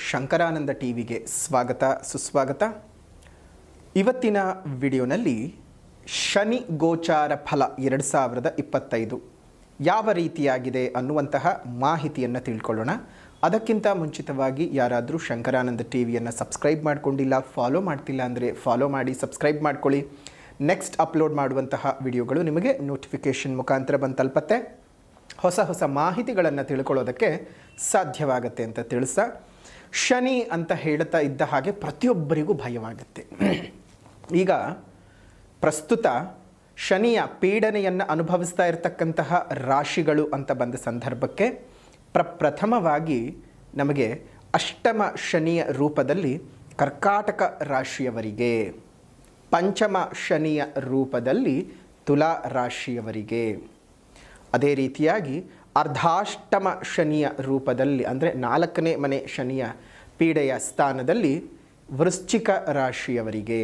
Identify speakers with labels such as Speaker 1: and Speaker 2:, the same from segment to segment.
Speaker 1: ಶಂಕರಾನಂದ ಟಿವಿಗೆ ಸ್ವಾಗತ ಸುಸ್ವಾಗತ. ಇವತ್ತಿನ ವಿಡಿಯೋನಲ್ಲಿ ಶನಿ ಗೋಚಾರ ಫಲ 2025 ಯಾವ ರೀತಿಯಾಗಿದೆ ಅನ್ನುವಂತಹ ಮಾಹಿತಿಯನ್ನು ತಿಳ್ಕೊಳ್ಳೋಣ. ಅದಕ್ಕಿಂತ ಮುಂಚಿತವಾಗಿ ಯಾರಾದರೂ ಶಂಕರಾನಂದ ಟಿವಿಯನ್ನು ಸಬ್ಸ್ಕ್ರೈಬ್ ಮಾಡ್ಕೊಂಡಿಲ್ಲ, ಫಾಲೋ ಮಾಡ್ತಿಲ್ಲ ಅಂದರೆ ಫಾಲೋ ಮಾಡಿ, ಸಬ್ಸ್ಕ್ರೈಬ್ ಮಾಡ್ಕೊಳ್ಳಿ. ನೆಕ್ಸ್ಟ್ ಅಪ್ಲೋಡ್ ಮಾಡುವಂತಹ ವಿಡಿಯೋಗಳು ನಿಮಗೆ ನೋಟಿಫಿಕೇಷನ್ ಮುಖಾಂತರ ಬಂದು ತಲುಪತ್ತೆ. ಹೊಸ ಮಾಹಿತಿಗಳನ್ನು ತಿಳ್ಕೊಳ್ಳೋದಕ್ಕೆ ಸಾಧ್ಯವಾಗುತ್ತೆ ಅಂತ ತಿಳಿಸ, ಶನಿ ಅಂತ ಹೇಳ್ತಾ ಇದ್ದ ಹಾಗೆ ಪ್ರತಿಯೊಬ್ಬರಿಗೂ ಭಯವಾಗುತ್ತೆ. ಈಗ ಪ್ರಸ್ತುತ ಶನಿಯ ಪೀಡನೆಯನ್ನು ಅನುಭವಿಸ್ತಾ ಇರತಕ್ಕಂತಹ ರಾಶಿಗಳು ಅಂತ ಬಂದ ಸಂದರ್ಭಕ್ಕೆ ಪ್ರಥಮವಾಗಿ ನಮಗೆ ಅಷ್ಟಮ ಶನಿಯ ರೂಪದಲ್ಲಿ ಕರ್ಕಾಟಕ ರಾಶಿಯವರಿಗೆ, ಪಂಚಮ ಶನಿಯ ರೂಪದಲ್ಲಿ ತುಲಾ ರಾಶಿಯವರಿಗೆ, ಅದೇ ರೀತಿಯಾಗಿ ಅರ್ಧಾಷ್ಟಮ ಶನಿಯ ರೂಪದಲ್ಲಿ ಅಂದರೆ 4ನೇ ಮನೆ ಶನಿಯ ಪೀಡೆಯ ಸ್ಥಾನದಲ್ಲಿ ವೃಶ್ಚಿಕ ರಾಶಿಯವರಿಗೆ,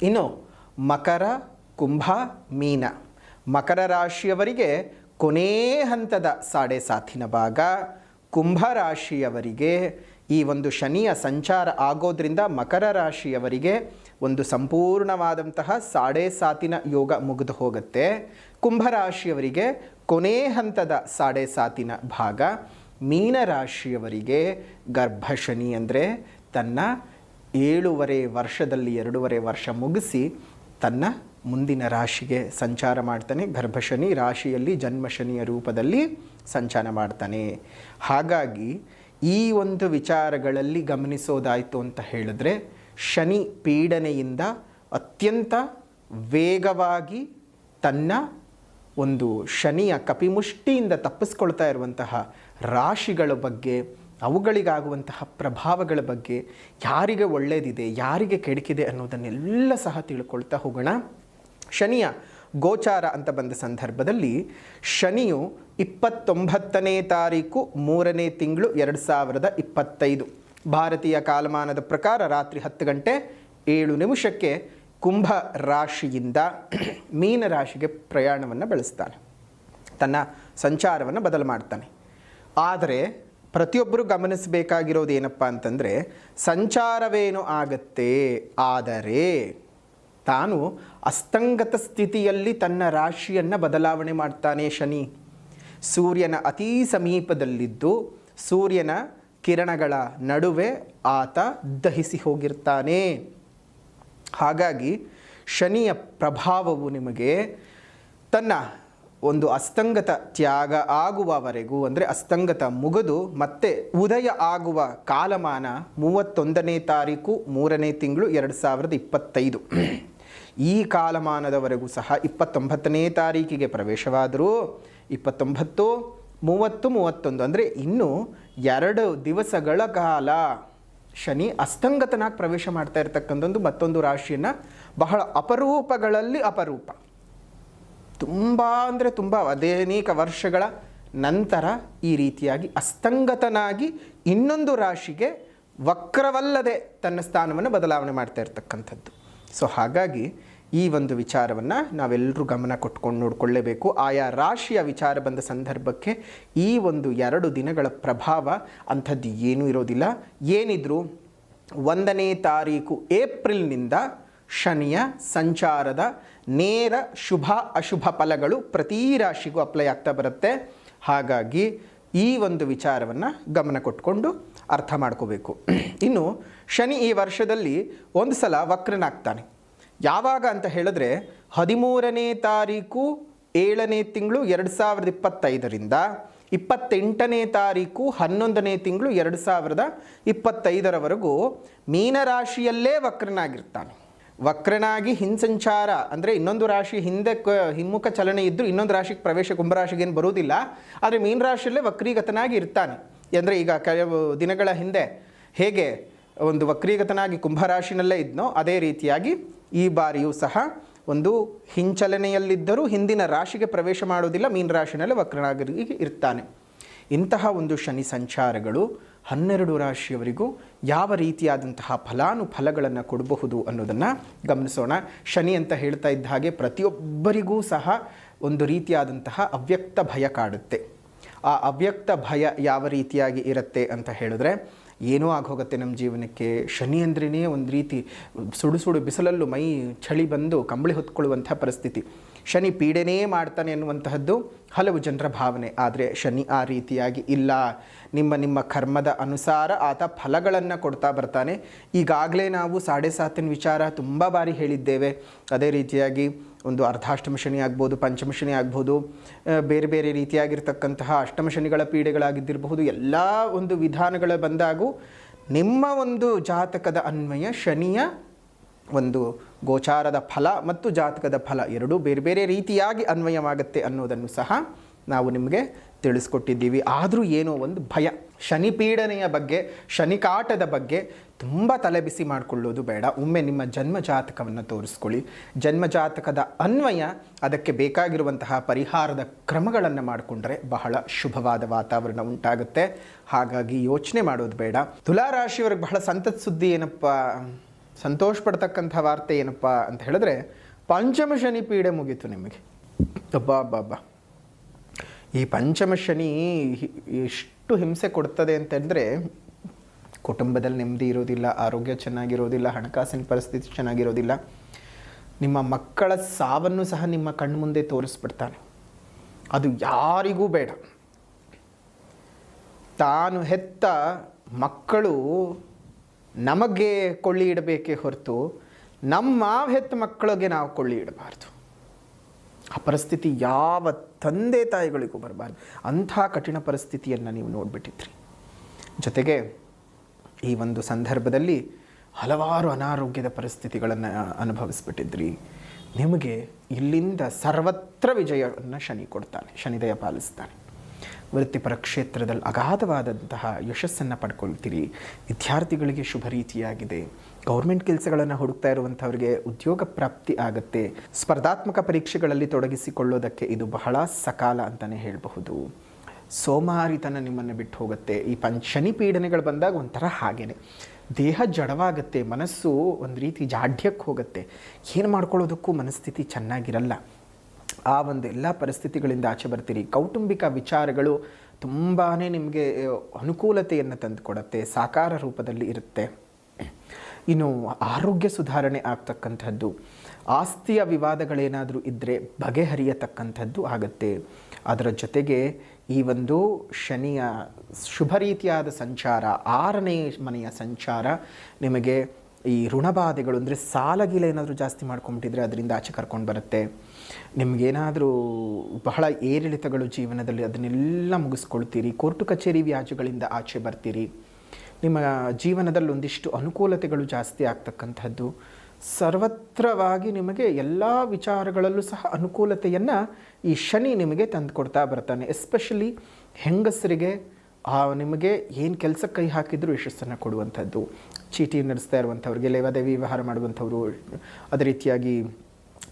Speaker 1: ಇನ್ನು ಮಕರ, ಕುಂಭ, ಮೀನ, ಮಕರ ರಾಶಿಯವರಿಗೆ ಕೊನೇ ಹಂತದ ಸಾಡೆ ಸಾಥಿನ ಭಾಗ, ಕುಂಭ ರಾಶಿಯವರಿಗೆ ಈ ಒಂದು ಶನಿಯ ಸಂಚಾರ ಆಗೋದ್ರಿಂದ ಮಕರ ರಾಶಿಯವರಿಗೆ ಒಂದು ಸಂಪೂರ್ಣವಾದಂತಹ ಸಾಡೆ ಸಾತಿನ ಯೋಗ ಮುಗಿದು ಹೋಗುತ್ತೆ. ಕುಂಭರಾಶಿಯವರಿಗೆ ಕೊನೆ ಹಂತದ ಸಾಡೆ ಸಾತಿನ ಭಾಗ, ಮೀನರಾಶಿಯವರಿಗೆ ಗರ್ಭಶನಿ ಅಂದರೆ ತನ್ನ 7.5 ವರ್ಷದಲ್ಲಿ 2.5 ವರ್ಷ ಮುಗಿಸಿ ತನ್ನ ಮುಂದಿನ ರಾಶಿಗೆ ಸಂಚಾರ ಮಾಡ್ತಾನೆ. ಗರ್ಭಶನಿ ರಾಶಿಯಲ್ಲಿ ಜನ್ಮಶನಿಯ ರೂಪದಲ್ಲಿ ಸಂಚಾರ ಮಾಡ್ತಾನೆ. ಹಾಗಾಗಿ ಈ ಒಂದು ವಿಚಾರಗಳಲ್ಲಿ ಗಮನಿಸೋದಾಯಿತು ಅಂತ ಹೇಳಿದ್ರೆ, ಶನಿ ಪೀಡನೆಯಿಂದ ಅತ್ಯಂತ ವೇಗವಾಗಿ ತನ್ನ ಒಂದು ಶನಿಯ ಕಪಿಮುಷ್ಟಿಯಿಂದ ತಪ್ಪಿಸ್ಕೊಳ್ತಾ ಇರುವಂತಹ ರಾಶಿಗಳ ಬಗ್ಗೆ, ಅವುಗಳಿಗಾಗುವಂತಹ ಪ್ರಭಾವಗಳ ಬಗ್ಗೆ, ಯಾರಿಗೆ ಒಳ್ಳೆಯದಿದೆ ಯಾರಿಗೆ ಕೆಡುಕಿದೆ ಅನ್ನೋದನ್ನೆಲ್ಲ ಸಹ ತಿಳ್ಕೊಳ್ತಾ ಹೋಗೋಣ. ಶನಿಯ ಗೋಚಾರ ಅಂತ ಬಂದ ಸಂದರ್ಭದಲ್ಲಿ ಶನಿಯು 29ನೇ ತಾರೀಕು 3ನೇ ತಿಂಗಳು 2025 ಭಾರತೀಯ ಕಾಲಮಾನದ ಪ್ರಕಾರ ರಾತ್ರಿ 10 ಗಂಟೆ 7 ನಿಮಿಷಕ್ಕೆ ಕುಂಭ ರಾಶಿಯಿಂದ ಮೀನ ರಾಶಿಗೆ ಪ್ರಯಾಣವನ್ನು ಬೆಳೆಸ್ತಾನೆ, ತನ್ನ ಸಂಚಾರವನ್ನು ಬದಲು ಮಾಡ್ತಾನೆ. ಆದರೆ ಪ್ರತಿಯೊಬ್ಬರು ಗಮನಿಸಬೇಕಾಗಿರೋದು ಏನಪ್ಪ ಅಂತಂದರೆ, ಸಂಚಾರವೇನು ಆಗತ್ತೆ, ಆದರೆ ತಾನು ಅಸ್ತಂಗತ ಸ್ಥಿತಿಯಲ್ಲಿ ತನ್ನ ರಾಶಿಯನ್ನು ಬದಲಾವಣೆ ಮಾಡ್ತಾನೆ ಶನಿ. ಸೂರ್ಯನ ಅತೀ ಸಮೀಪದಲ್ಲಿದ್ದು ಸೂರ್ಯನ ಕಿರಣಗಳ ನಡುವೆ ಆತ ದಹಿಸಿ ಹೋಗಿರ್ತಾನೆ. ಹಾಗಾಗಿ ಶನಿಯ ಪ್ರಭಾವವು ನಿಮಗೆ ತನ್ನ ಒಂದು ಅಸ್ತಂಗತ ತ್ಯಾಗ ಆಗುವವರೆಗೂ, ಅಂದರೆ ಅಸ್ತಂಗತ ಮುಗಿದು ಮತ್ತೆ ಉದಯ ಆಗುವ ಕಾಲಮಾನ 31ನೇ ತಾರೀಕು 3ನೇ ತಿಂಗಳು 2025. ಈ ಕಾಲಮಾನದವರೆಗೂ ಸಹ 29ನೇ ತಾರೀಕಿಗೆ ಪ್ರವೇಶವಾದರೂ 29, 30, 31 ಅಂದರೆ ಇನ್ನೂ 2 ದಿವಸಗಳ ಕಾಲ ಶನಿ ಅಸ್ತಂಗತನಾಗಿ ಪ್ರವೇಶ ಮಾಡ್ತಾ ಇರ್ತಕ್ಕಂಥದ್ದು ಮತ್ತೊಂದು ರಾಶಿಯನ್ನು ಬಹಳ ಅಪರೂಪಗಳಲ್ಲಿ ಅಪರೂಪ. ತುಂಬ ಅಂದರೆ ತುಂಬ ಅನೇಕ ವರ್ಷಗಳ ನಂತರ ಈ ರೀತಿಯಾಗಿ ಅಸ್ತಂಗತನಾಗಿ ಇನ್ನೊಂದು ರಾಶಿಗೆ ವಕ್ರವಲ್ಲದೆ ತನ್ನ ಸ್ಥಾನವನ್ನು ಬದಲಾವಣೆ ಮಾಡ್ತಾ ಇರ್ತಕ್ಕಂಥದ್ದು. ಸೊ ಹಾಗಾಗಿ ಈ ಒಂದು ವಿಚಾರವನ್ನು ನಾವೆಲ್ಲರೂ ಗಮನ ಕೊಟ್ಕೊಂಡು ನೋಡಿಕೊಳ್ಳೇಬೇಕು. ಆಯಾ ರಾಶಿಯ ವಿಚಾರ ಬಂದ ಸಂದರ್ಭಕ್ಕೆ ಈ ಒಂದು 2 ದಿನಗಳ ಪ್ರಭಾವ ಅಂಥದ್ದು ಏನೂ ಇರೋದಿಲ್ಲ. ಏನಿದ್ರು 1ನೇ ತಾರೀಕು ಏಪ್ರಿಲ್ನಿಂದ ಶನಿಯ ಸಂಚಾರದ ನೇರ ಶುಭ ಅಶುಭ ಫಲಗಳು ಪ್ರತಿ ರಾಶಿಗೂ ಅಪ್ಲೈ ಆಗ್ತಾ ಬರುತ್ತೆ. ಹಾಗಾಗಿ ಈ ಒಂದು ವಿಚಾರವನ್ನು ಗಮನ ಕೊಟ್ಕೊಂಡು ಅರ್ಥ ಮಾಡ್ಕೋಬೇಕು. ಇನ್ನು ಶನಿ ಈ ವರ್ಷದಲ್ಲಿ ಒಂದು ಸಲ ವಕ್ರನಾಗ್ತಾನೆ. ಯಾವಾಗ ಅಂತ ಹೇಳಿದ್ರೆ 13ನೇ ತಾರೀಕು 7ನೇ ತಿಂಗಳು 2025ರಿಂದ 28ನೇ ತಾರೀಕು 11ನೇ ತಿಂಗಳು 2025ರವರೆಗೂ ಮೀನರಾಶಿಯಲ್ಲೇ ವಕ್ರನಾಗಿರ್ತಾನೆ. ವಕ್ರನಾಗಿ ಹಿಂಸಂಚಾರ ಅಂದರೆ ಇನ್ನೊಂದು ರಾಶಿ ಹಿಂದೆ ಹಿಮ್ಮುಖ ಚಲನೆ ಇದ್ದರೂ ಇನ್ನೊಂದು ರಾಶಿಗೆ ಪ್ರವೇಶ ಕುಂಭರಾಶಿಗೆ ಏನು ಬರುವುದಿಲ್ಲ. ಆದರೆ ಮೀನರಾಶಿಯಲ್ಲೇ ವಕ್ರೀಗತನಾಗಿ ಇರ್ತಾನೆ. ಅಂದರೆ ಈಗ ಕೆಲವು ದಿನಗಳ ಹಿಂದೆ ಹೇಗೆ ಒಂದು ವಕ್ರೀಗತನಾಗಿ ಕುಂಭರಾಶಿನಲ್ಲೇ ಇದ್ನೋ ಅದೇ ರೀತಿಯಾಗಿ ಈ ಬಾರಿಯೂ ಸಹ ಒಂದು ಹಿಂಚಲನೆಯಲ್ಲಿದ್ದರೂ ಹಿಂದಿನ ರಾಶಿಗೆ ಪ್ರವೇಶ ಮಾಡೋದಿಲ್ಲ, ಮೀನರಾಶಿನಲ್ಲೇ ವಕ್ರನಾಗಿ ಇರ್ತಾನೆ. ಇಂತಹ ಒಂದು ಶನಿ ಸಂಚಾರಗಳು 12 ರಾಶಿಯವರಿಗೂ ಯಾವ ರೀತಿಯಾದಂತಹ ಫಲಾನುಫಲಗಳನ್ನು ಕೊಡಬಹುದು ಅನ್ನೋದನ್ನು ಗಮನಿಸೋಣ. ಶನಿ ಅಂತ ಹೇಳ್ತಾ ಇದ್ದ ಹಾಗೆ ಪ್ರತಿಯೊಬ್ಬರಿಗೂ ಸಹ ಒಂದು ರೀತಿಯಾದಂತಹ ಅವ್ಯಕ್ತ ಭಯ ಕಾಡುತ್ತೆ. ಆ ಅವ್ಯಕ್ತ ಭಯ ಯಾವ ರೀತಿಯಾಗಿ ಇರುತ್ತೆ ಅಂತ ಹೇಳಿದ್ರೆ, ಏನೋ ಆಗೋಗುತ್ತೆ ನಮ್ಮ ಜೀವನಕ್ಕೆ. ಶನಿ ಅಂದ್ರೇ ಒಂದು ರೀತಿ ಸುಡು ಸುಡು ಬಿಸಿಲಲ್ಲೂ ಮೈ ಚಳಿ ಬಂದು ಕಂಬಳಿ ಹೊತ್ಕೊಳ್ಳುವಂಥ ಪರಿಸ್ಥಿತಿ. ಶನಿ ಪೀಡೆನೇ ಮಾಡ್ತಾನೆ ಅನ್ನುವಂತಹದ್ದು ಹಲವು ಜನರ ಭಾವನೆ. ಆದರೆ ಶನಿ ಆ ರೀತಿಯಾಗಿ ಇಲ್ಲ. ನಿಮ್ಮ ಕರ್ಮದ ಅನುಸಾರ ಆತ ಫಲಗಳನ್ನು ಕೊಡ್ತಾ ಬರ್ತಾನೆ. ಈಗಾಗಲೇ ನಾವು 7.5 ವಿಚಾರ ತುಂಬ ಬಾರಿ ಹೇಳಿದ್ದೇವೆ. ಅದೇ ರೀತಿಯಾಗಿ ಒಂದು ಅರ್ಧಾಷ್ಟಮ ಶನಿ ಆಗ್ಬೋದು, ಪಂಚಮ ಶನಿ ಆಗ್ಬೋದು, ಬೇರೆ ಬೇರೆ ರೀತಿಯಾಗಿರ್ತಕ್ಕಂತಹ ಅಷ್ಟಮ ಶನಿಗಳ ಪೀಡೆಗಳಾಗಿದ್ದಿರಬಹುದು. ಎಲ್ಲ ಒಂದು ವಿಧಾನಗಳ ಬಂದಾಗೂ ನಿಮ್ಮ ಒಂದು ಜಾತಕದ ಅನ್ವಯ ಶನಿಯ ಒಂದು ಗೋಚಾರದ ಫಲ ಮತ್ತು ಜಾತಕದ ಫಲ ಎರಡೂ ಬೇರೆ ಬೇರೆ ರೀತಿಯಾಗಿ ಅನ್ವಯವಾಗುತ್ತೆ ಅನ್ನೋದನ್ನು ಸಹ ನಾವು ನಿಮಗೆ ತಿಳಿಸ್ಕೊಟ್ಟಿದ್ದೀವಿ. ಆದರೂ ಏನೋ ಒಂದು ಭಯ, ಶನಿ ಪೀಡನೆಯ ಬಗ್ಗೆ, ಶನಿ ಕಾಟದ ಬಗ್ಗೆ ತುಂಬ ತಲೆಬಿಸಿ ಮಾಡಿಕೊಳ್ಳೋದು ಬೇಡ. ಒಮ್ಮೆ ನಿಮ್ಮ ಜನ್ಮ ಜಾತಕವನ್ನು ತೋರಿಸ್ಕೊಳ್ಳಿ. ಜನ್ಮ ಜಾತಕದ ಅನ್ವಯ ಅದಕ್ಕೆ ಬೇಕಾಗಿರುವಂತಹ ಪರಿಹಾರದ ಕ್ರಮಗಳನ್ನು ಮಾಡಿಕೊಂಡ್ರೆ ಬಹಳ ಶುಭವಾದ ವಾತಾವರಣ ಉಂಟಾಗುತ್ತೆ. ಹಾಗಾಗಿ ಯೋಚನೆ ಮಾಡೋದು ಬೇಡ. ತುಲಾರಾಶಿಯವರಿಗೆ ಬಹಳ ಸಂತತ್ ಸುದ್ದಿ ಏನಪ್ಪ, ಸಂತೋಷ ಪಡ್ತಕ್ಕಂಥ ವಾರ್ತೆ ಏನಪ್ಪ ಅಂತ ಹೇಳಿದ್ರೆ, ಪಂಚಮ ಶನಿ ಪೀಡೆ ಮುಗೀತು ನಿಮಗೆ. ಅಬ್ಬಾ, ಈ ಪಂಚಮ ಶನಿ ಎಷ್ಟು ಹಿಂಸೆ ಕೊಡ್ತದೆ ಅಂತಂದರೆ, ಕುಟುಂಬದಲ್ಲಿ ನೆಮ್ಮದಿ ಇರೋದಿಲ್ಲ, ಆರೋಗ್ಯ ಚೆನ್ನಾಗಿರೋದಿಲ್ಲ, ಹಣಕಾಸಿನ ಪರಿಸ್ಥಿತಿ ಚೆನ್ನಾಗಿರೋದಿಲ್ಲ. ನಿಮ್ಮ ಮಕ್ಕಳ ಸಾವನ್ನು ಸಹ ನಿಮ್ಮ ಕಣ್ಮುಂದೆ ತೋರಿಸ್ಬಿಡ್ತಾನೆ. ಅದು ಯಾರಿಗೂ ಬೇಡ. ತಾನು ಹೆತ್ತ ಮಕ್ಕಳು ನಮಗೆ ಕೊಳ್ಳಿ ಇಡಬೇಕೇ ಹೊರತು ನಮ್ಮ ಹೆತ್ತ ಮಕ್ಕಳಿಗೆ ನಾವು ಕೊಳ್ಳಿ ಇಡಬಾರ್ದು. ಆ ಪರಿಸ್ಥಿತಿ ಯಾವ ತಂದೆ ತಾಯಿಗಳಿಗೂ ಬರಬಾರ್ದು. ಅಂಥ ಕಠಿಣ ಪರಿಸ್ಥಿತಿಯನ್ನು ನೀವು ನೋಡಿಬಿಟ್ಟಿದ್ರಿ. ಜೊತೆಗೆ ಈ ಒಂದು ಸಂದರ್ಭದಲ್ಲಿ ಹಲವಾರು ಅನಾರೋಗ್ಯದ ಪರಿಸ್ಥಿತಿಗಳನ್ನು ಅನುಭವಿಸ್ಬಿಟ್ಟಿದ್ರಿ. ನಿಮಗೆ ಇಲ್ಲಿಂದ ಸರ್ವತ್ರ ವಿಜಯವನ್ನು ಶನಿ ಕೊಡ್ತಾನೆ, ಶನಿದಯ ಪಾಲಿಸ್ತಾನೆ. ವೃತ್ತಿಪರ ಕ್ಷೇತ್ರದಲ್ಲಿ ಅಗಾಧವಾದಂತಹ ಯಶಸ್ಸನ್ನು ಪಡ್ಕೊಳ್ತೀರಿ. ವಿದ್ಯಾರ್ಥಿಗಳಿಗೆ ಶುಭ ರೀತಿಯಾಗಿದೆ. ಗೌರ್ಮೆಂಟ್ ಕೆಲಸಗಳನ್ನು ಹುಡುಕ್ತಾ ಇರುವಂಥವ್ರಿಗೆ ಉದ್ಯೋಗ ಪ್ರಾಪ್ತಿ ಆಗುತ್ತೆ. ಸ್ಪರ್ಧಾತ್ಮಕ ಪರೀಕ್ಷೆಗಳಲ್ಲಿ ತೊಡಗಿಸಿಕೊಳ್ಳೋದಕ್ಕೆ ಇದು ಬಹಳ ಸಕಾಲ ಅಂತಲೇ ಹೇಳಬಹುದು. ಸೋಮಾರಿತನ ನಿಮ್ಮನ್ನು ಬಿಟ್ಟು ಹೋಗುತ್ತೆ. ಈ ಶನಿ ಪೀಡನೆಗಳು ಬಂದಾಗ ಒಂಥರ ಹಾಗೇನೆ ದೇಹ ಜಡವಾಗುತ್ತೆ, ಮನಸ್ಸು ಒಂದು ರೀತಿ ಜಾಡ್ಯಕ್ಕೆ ಹೋಗುತ್ತೆ. ಏನು ಮಾಡ್ಕೊಳ್ಳೋದಕ್ಕೂ ಮನಸ್ಥಿತಿ ಚೆನ್ನಾಗಿರಲ್ಲ. ಆ ಒಂದು ಎಲ್ಲ ಪರಿಸ್ಥಿತಿಗಳಿಂದ ಆಚೆ ಬರ್ತೀರಿ. ಕೌಟುಂಬಿಕ ವಿಚಾರಗಳು ತುಂಬಾ ನಿಮಗೆ ಅನುಕೂಲತೆಯನ್ನು ತಂದುಕೊಡುತ್ತೆ, ಸಾಕಾರ ರೂಪದಲ್ಲಿ ಇರುತ್ತೆ. ಇನ್ನು ಆರೋಗ್ಯ ಸುಧಾರಣೆ ಆಗ್ತಕ್ಕಂಥದ್ದು, ಆಸ್ತಿಯ ವಿವಾದಗಳೇನಾದರೂ ಇದ್ದರೆ ಬಗೆಹರಿಯತಕ್ಕಂಥದ್ದು ಆಗುತ್ತೆ. ಅದರ ಜೊತೆಗೆ ಈ ಒಂದು ಶನಿಯ ಶುಭ ರೀತಿಯಾದ ಸಂಚಾರ, 6ನೇ ಮನೆಯ ಸಂಚಾರ ನಿಮಗೆ ಈ ಋಣಬಾಧೆಗಳು ಅಂದರೆ ಸಾಲಗಿಲ ಏನಾದರೂ ಜಾಸ್ತಿ ಮಾಡ್ಕೊಂಬಿಟ್ಟಿದ್ರೆ ಅದರಿಂದ ಆಚೆ ಕರ್ಕೊಂಡು ಬರುತ್ತೆ. ನಿಮಗೇನಾದರೂ ಬಹಳ ಏರಿಳಿತಗಳು ಜೀವನದಲ್ಲಿ ಅದನ್ನೆಲ್ಲ ಮುಗಿಸ್ಕೊಳ್ತೀರಿ. ಕೋರ್ಟು ಕಚೇರಿ ವ್ಯಾಜ್ಯಗಳಿಂದ ಆಚೆ ಬರ್ತೀರಿ. ನಿಮ್ಮ ಜೀವನದಲ್ಲಿ ಒಂದಿಷ್ಟು ಅನುಕೂಲತೆಗಳು ಜಾಸ್ತಿ ಆಗ್ತಕ್ಕಂಥದ್ದು. ಸರ್ವತ್ರವಾಗಿ ನಿಮಗೆ ಎಲ್ಲ ವಿಚಾರಗಳಲ್ಲೂ ಸಹ ಅನುಕೂಲತೆಯನ್ನು ಈ ಶನಿ ನಿಮಗೆ ತಂದುಕೊಡ್ತಾ ಬರ್ತಾನೆ. ಎಸ್ಪೆಷಲಿ ಹೆಂಗಸರಿಗೆ ನಿಮಗೆ ಏನು ಕೆಲಸಕ್ಕೆ ಕೈ ಹಾಕಿದರೂ ಯಶಸ್ಸನ್ನು ಕೊಡುವಂಥದ್ದು. ಚೀಟಿ ನಡೆಸ್ತಾ ಇರುವಂಥವ್ರಿಗೆ, ಲೇವಾದೇವಿ ವ್ಯವಹಾರ ಮಾಡುವಂಥವ್ರು, ಅದೇ ರೀತಿಯಾಗಿ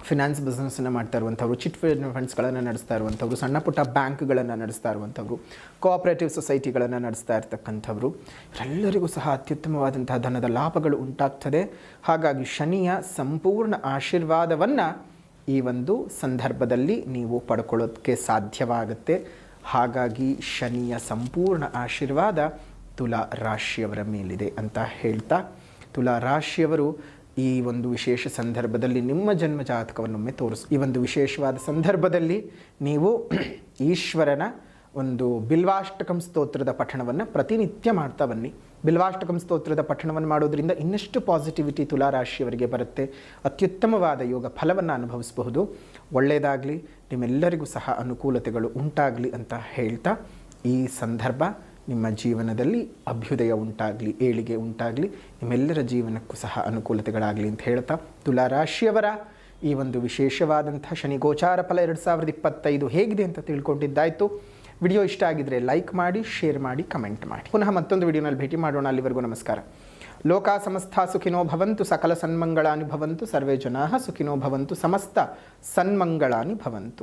Speaker 1: ಫಿನಾನ್ಸ್ ಬಿಸ್ನೆಸ್ಸನ್ನು ಮಾಡ್ತಾ ಇರುವಂಥವ್ರು, ಚಿಟ್ ಫಂಡ್ಸ್ಗಳನ್ನು ನಡೆಸ್ತಾ ಇರುವಂಥವ್ರು, ಸಣ್ಣ ಪುಟ್ಟ ಬ್ಯಾಂಕ್ಗಳನ್ನು ನಡೆಸ್ತಾ ಇರುವಂಥವ್ರು, ಕೋಆಪರೇಟಿವ್ ಸೊಸೈಟಿಗಳನ್ನು ನಡೆಸ್ತಾ ಇರ್ತಕ್ಕಂಥವ್ರು, ಇವರೆಲ್ಲರಿಗೂ ಸಹ ಅತ್ಯುತ್ತಮವಾದಂತಹ ಧನದ ಲಾಭಗಳು ಉಂಟಾಗ್ತದೆ. ಹಾಗಾಗಿ ಶನಿಯ ಸಂಪೂರ್ಣ ಆಶೀರ್ವಾದವನ್ನು ಈ ಒಂದು ಸಂದರ್ಭದಲ್ಲಿ ನೀವು ಪಡ್ಕೊಳ್ಳೋದಕ್ಕೆ ಸಾಧ್ಯವಾಗುತ್ತೆ. ಹಾಗಾಗಿ ಶನಿಯ ಸಂಪೂರ್ಣ ಆಶೀರ್ವಾದ ತುಲಾ ರಾಶಿಯವರ ಮೇಲಿದೆ ಅಂತ ಹೇಳ್ತಾ, ತುಲಾ ರಾಶಿಯವರು ಈ ಒಂದು ವಿಶೇಷ ಸಂದರ್ಭದಲ್ಲಿ ನಿಮ್ಮ ಜನ್ಮ ಜಾತಕವನ್ನೊಮ್ಮೆ ಈ ಒಂದು ವಿಶೇಷವಾದ ಸಂದರ್ಭದಲ್ಲಿ ನೀವು ಈಶ್ವರನ ಒಂದು ಬಿಲ್ವಾಷ್ಟಕಂ ಸ್ತೋತ್ರದ ಪಠಣವನ್ನು ಪ್ರತಿನಿತ್ಯ ಮಾಡ್ತಾ ಬನ್ನಿ. ಬಿಲ್ವಾಷ್ಟಕಂ ಸ್ತೋತ್ರದ ಪಠಣವನ್ನು ಮಾಡೋದ್ರಿಂದ ಇನ್ನಷ್ಟು ಪಾಸಿಟಿವಿಟಿ ತುಲಾರಾಶಿಯವರಿಗೆ ಬರುತ್ತೆ. ಅತ್ಯುತ್ತಮವಾದ ಯೋಗ ಫಲವನ್ನು ಅನುಭವಿಸಬಹುದು. ಒಳ್ಳೆಯದಾಗಲಿ, ನಿಮ್ಮೆಲ್ಲರಿಗೂ ಸಹ ಅನುಕೂಲತೆಗಳು ಉಂಟಾಗಲಿ ಅಂತ ಹೇಳ್ತಾ, ಈ ಸಂದರ್ಭ ನಿಮ್ಮ ಜೀವನದಲ್ಲಿ ಅಭ್ಯುದಯ ಉಂಟಾಗಲಿ, ಏಳಿಗೆ ಉಂಟಾಗಲಿ, ನಿಮ್ಮೆಲ್ಲರ ಜೀವನಕ್ಕೂ ಸಹ ಅನುಕೂಲತೆಗಳಾಗಲಿ ಅಂತ ಹೇಳ್ತಾ, ತುಲಾರಾಶಿಯವರ ಈ ಒಂದು ವಿಶೇಷವಾದಂಥ ಶನಿ ಗೋಚಾರ ಫಲ 2025 ಹೇಗಿದೆ ಅಂತ ತಿಳ್ಕೊಂಡಿದ್ದಾಯಿತು. ವಿಡಿಯೋ ಇಷ್ಟ ಆಗಿದ್ರೆ ಲೈಕ್ ಮಾಡಿ, ಶೇರ್ ಮಾಡಿ, ಕಮೆಂಟ್ ಮಾಡಿ. ಪುನಃ ಮತ್ತೊಂದು ವಿಡಿಯೋನಲ್ಲಿ ಭೇಟಿ ಮಾಡೋಣ. ಅಲ್ಲಿವರೆಗೂ ನಮಸ್ಕಾರ. ಲೋಕಾ ಸಮಸ್ತ ಸುಖಿನೋ ಭವಂತು, ಸಕಲ ಸನ್ಮಂಗಳಾನಿ ಭವಂತು, ಸರ್ವೇ ಜನಾಃ ಸುಖಿನೋ ಭವಂತು, ಸಮಸ್ತ ಸನ್ಮಂಗಳಾನಿ ಭವಂತು.